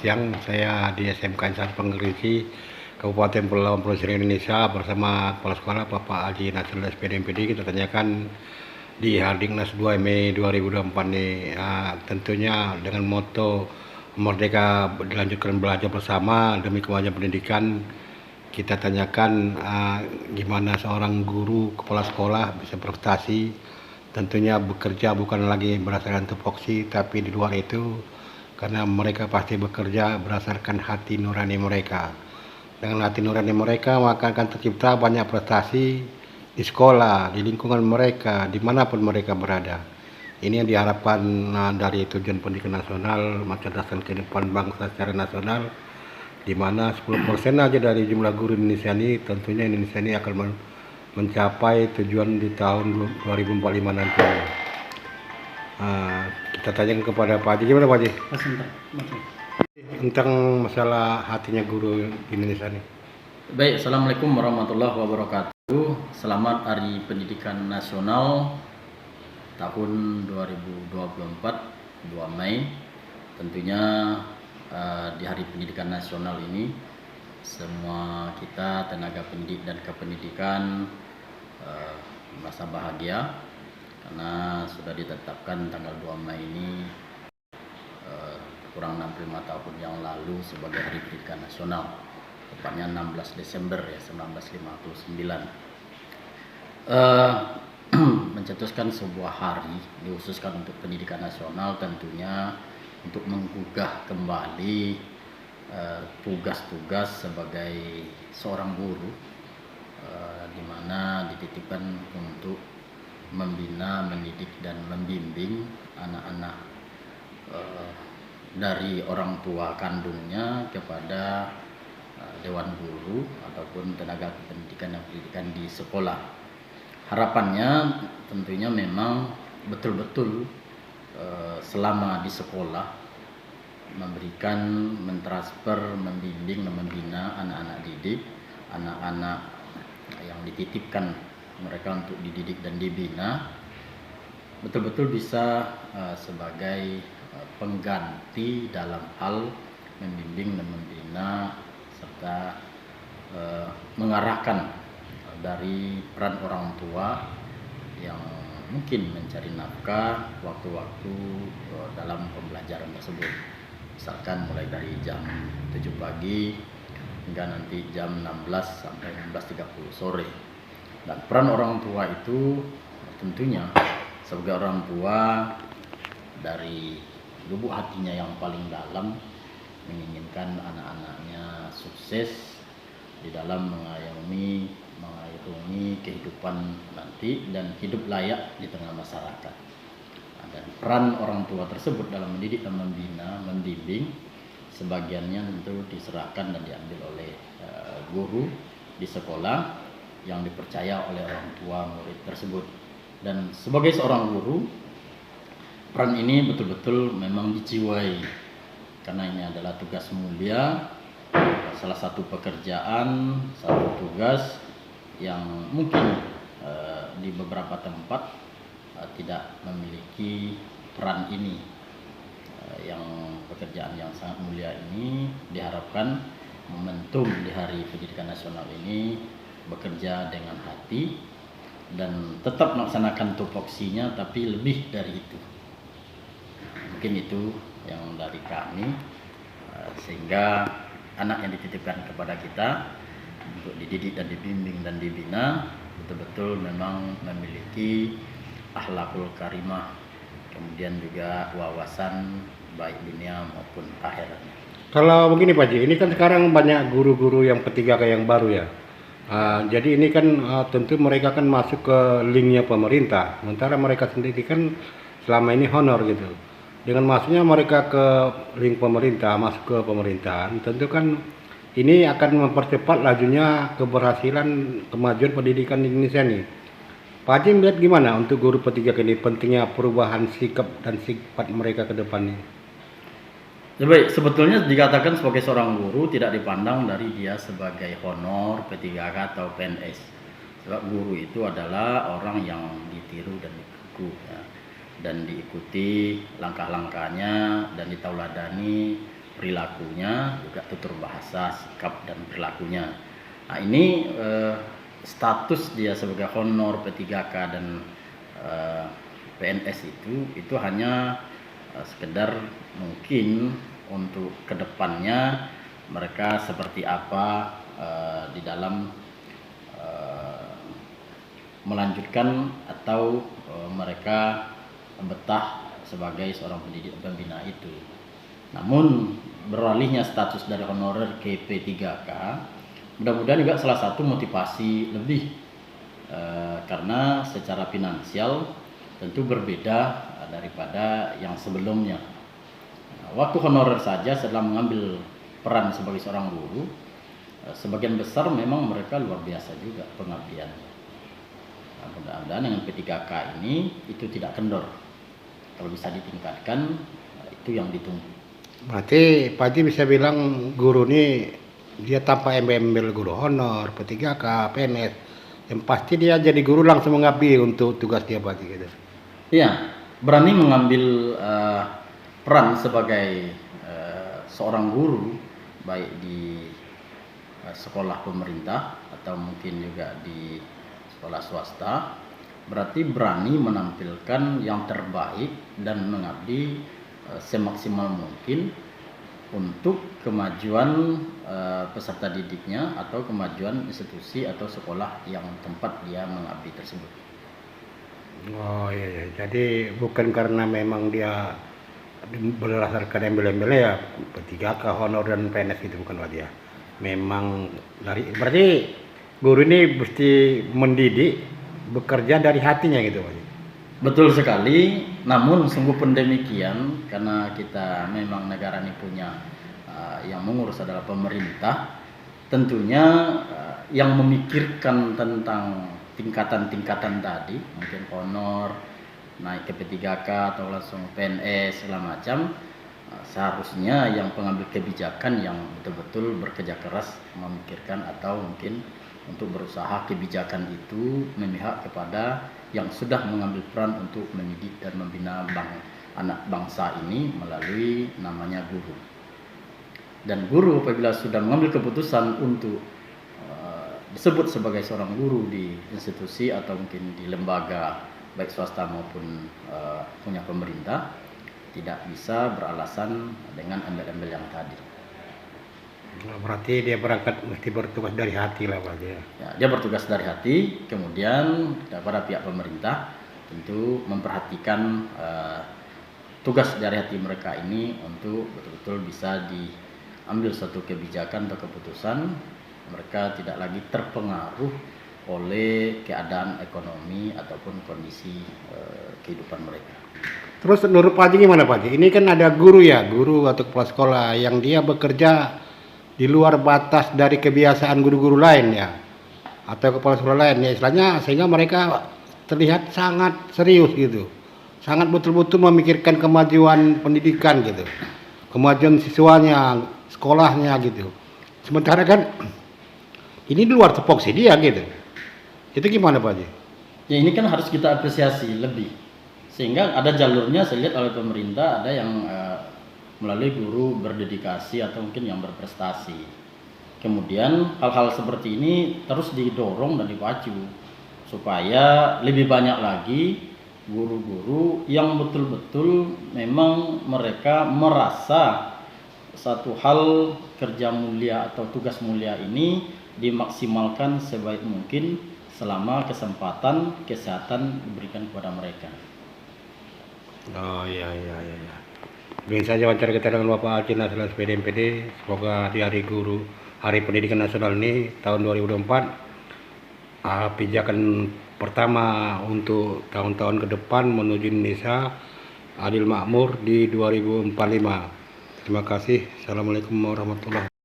siang, saya di SMK Insan Pengerisi, Kabupaten Kepulauan Seribu Indonesia bersama Kepala Sekolah Bapak Haji Nasrul SPD MPD. Kita tanyakan di Hardiknas 2 Mei 2024 ini, tentunya dengan moto Merdeka dilanjutkan belajar bersama demi kemajuan pendidikan. Kita tanyakan gimana seorang guru kepala sekolah bisa berprestasi, tentunya bekerja bukan lagi berdasarkan tupoksi, tapi di luar itu karena mereka pasti bekerja berdasarkan hati nurani mereka. Dengan hati nurani mereka maka akan tercipta banyak prestasi di sekolah, di lingkungan mereka, dimanapun mereka berada. Ini yang diharapkan dari tujuan pendidikan nasional, mencerdaskan kehidupan bangsa secara nasional, di mana 10% aja dari jumlah guru Indonesia ini, tentunya Indonesia ini akan mencapai tujuan di tahun 2045 nanti. Kita tanyakan kepada Pak Haji, gimana Pak Haji? Tentang masalah hatinya guru di Indonesia ini. Baik, Assalamualaikum warahmatullahi wabarakatuh. Selamat Hari Pendidikan Nasional tahun 2024, 2 Mei. Tentunya di Hari Pendidikan Nasional ini semua kita tenaga pendidik dan kependidikan merasa bahagia karena sudah ditetapkan tanggal 2 Mei ini kurang 65 tahun yang lalu sebagai Hari Pendidikan Nasional, tepatnya 16 Desember ya 1959. Mencetuskan sebuah hari dikhususkan untuk pendidikan nasional, tentunya untuk menggugah kembali tugas-tugas sebagai seorang guru, di mana dititipkan untuk membina, mendidik dan membimbing anak-anak dari orang tua kandungnya kepada dewan guru ataupun tenaga kependidikan dan pendidikan di sekolah. Harapannya tentunya memang betul-betul selama di sekolah memberikan, mentransfer, membimbing dan membina anak-anak didik, anak-anak yang dititipkan mereka untuk dididik dan dibina, betul-betul bisa sebagai pengganti dalam hal membimbing dan membina serta mengarahkan dari peran orang tua yang mungkin mencari nafkah waktu-waktu dalam pembelajaran tersebut. Misalkan mulai dari jam 7 pagi hingga nanti jam 16 sampai 16.30 sore. Dan peran orang tua itu tentunya sebagai orang tua dari lubuk hatinya yang paling dalam menginginkan anak-anaknya sukses di dalam mengayomi kehidupan nanti dan hidup layak di tengah masyarakat. Dan peran orang tua tersebut dalam mendidik dan membina, membimbing, sebagiannya tentu diserahkan dan diambil oleh guru di sekolah yang dipercaya oleh orang tua murid tersebut. Dan sebagai seorang guru, peran ini betul-betul memang dijiwai karena ini adalah tugas mulia, salah satu pekerjaan, satu tugas yang mungkin di beberapa tempat tidak memiliki peran ini. Yang pekerjaan yang sangat mulia ini diharapkan momentum di Hari Pendidikan Nasional ini bekerja dengan hati dan tetap melaksanakan tupoksinya, tapi lebih dari itu. Mungkin itu yang dari kami, sehingga anak yang dititipkan kepada kita untuk dididik dan dibimbing dan dibina betul-betul memang memiliki akhlakul karimah, kemudian juga wawasan baik dunia maupun akhirat. Kalau begini Pak Haji, ini kan sekarang banyak guru-guru yang P3K yang baru ya. Jadi ini kan tentu mereka kan masuk ke linknya pemerintah, sementara mereka sendiri kan selama ini honor gitu. Dengan masuknya mereka ke link pemerintah, masuk ke pemerintahan, tentu kan ini akan mempercepat lajunya keberhasilan kemajuan pendidikan di Indonesia nih. Pak Haji melihat gimana untuk guru P3K ini, pentingnya perubahan sikap dan sifat mereka ke depan ini? Ya baik, sebetulnya dikatakan sebagai seorang guru tidak dipandang dari dia sebagai honor, P3K atau PNS. Sebab guru itu adalah orang yang ditiru dan dikuku ya, dan diikuti langkah-langkahnya dan ditauladani perilakunya, juga tutur bahasa, sikap dan perilakunya. Nah ini status dia sebagai honor P3K dan PNS itu hanya sekedar mungkin untuk kedepannya mereka seperti apa di dalam melanjutkan atau mereka betah sebagai seorang pendidik pembina itu. Namun beralihnya status dari honorer ke P3K mudah-mudahan juga salah satu motivasi lebih karena secara finansial tentu berbeda daripada yang sebelumnya. Waktu honorer saja setelah mengambil peran sebagai seorang guru, sebagian besar memang mereka luar biasa juga pengabdiannya. Nah, mudah-mudahan dengan P3K ini itu tidak kendor. Kalau bisa ditingkatkan, itu yang ditunggu. Berarti Pak Haji bisa bilang guru ini dia tanpa embel-embel guru honor, P3K, PNS, yang pasti dia jadi guru langsung mengabdi untuk tugas dia Pak Haji gitu. Iya, berani mengambil peran sebagai seorang guru, baik di sekolah pemerintah atau mungkin juga di sekolah swasta, berarti berani menampilkan yang terbaik dan mengabdi semaksimal mungkin untuk kemajuan peserta didiknya atau kemajuan institusi atau sekolah yang tempat dia mengabdi tersebut. Oh iya, jadi bukan karena memang dia berdasarkan embel-embelnya ya P3K, honor dan PNS gitu, bukan Pak ya. Memang berarti guru ini mesti mendidik, bekerja dari hatinya gitu Pak. Betul sekali, namun sungguh pun demikian karena kita memang negara ini punya yang mengurus adalah pemerintah, tentunya yang memikirkan tentang tingkatan-tingkatan tadi, mungkin honor, naik ke P3K atau langsung PNS segala macam, seharusnya yang pengambil kebijakan yang betul-betul bekerja keras memikirkan atau mungkin untuk berusaha kebijakan itu memihak kepada yang sudah mengambil peran untuk mendidik dan membina anak bangsa ini melalui namanya guru. Dan guru apabila sudah mengambil keputusan untuk disebut sebagai seorang guru di institusi atau mungkin di lembaga baik swasta maupun punya pemerintah, tidak bisa beralasan dengan embel-embel yang tadi. Berarti dia berangkat mesti bertugas dari hati lah Pak ya. Dia bertugas dari hati, kemudian kepada pihak pemerintah tentu memperhatikan tugas dari hati mereka ini untuk betul-betul bisa diambil suatu kebijakan atau keputusan. Mereka tidak lagi terpengaruh oleh keadaan ekonomi ataupun kondisi kehidupan mereka. Terus menurut Pak Haji gimana Pak Haji? Ini kan ada guru ya, guru atau kepala sekolah yang dia bekerja di luar batas dari kebiasaan guru-guru lain ya, atau kepala sekolah lain ya istilahnya, sehingga mereka terlihat sangat serius gitu, sangat betul-betul memikirkan kemajuan pendidikan gitu, kemajuan siswanya, sekolahnya gitu. Sementara kan ini di luar tupoksi dia gitu. Itu gimana Pak Haji? Ya ini kan harus kita apresiasi lebih, sehingga ada jalurnya saya lihat oleh pemerintah, ada yang melalui guru berdedikasi atau mungkin yang berprestasi. Kemudian hal-hal seperti ini terus didorong dan dipacu supaya lebih banyak lagi guru-guru yang betul-betul memang mereka merasa satu hal kerja mulia atau tugas mulia ini dimaksimalkan sebaik mungkin selama kesempatan kesehatan diberikan kepada mereka. Oh iya. Begini saja wawancara kita dengan Bapak Haji Nasrul SPD MPD. Semoga di Hari Guru, Hari Pendidikan Nasional ini tahun 2024 pijakan pertama untuk tahun-tahun ke depan menuju Indonesia adil makmur di 2045. Terima kasih. Assalamualaikum warahmatullahi wabarakatuh.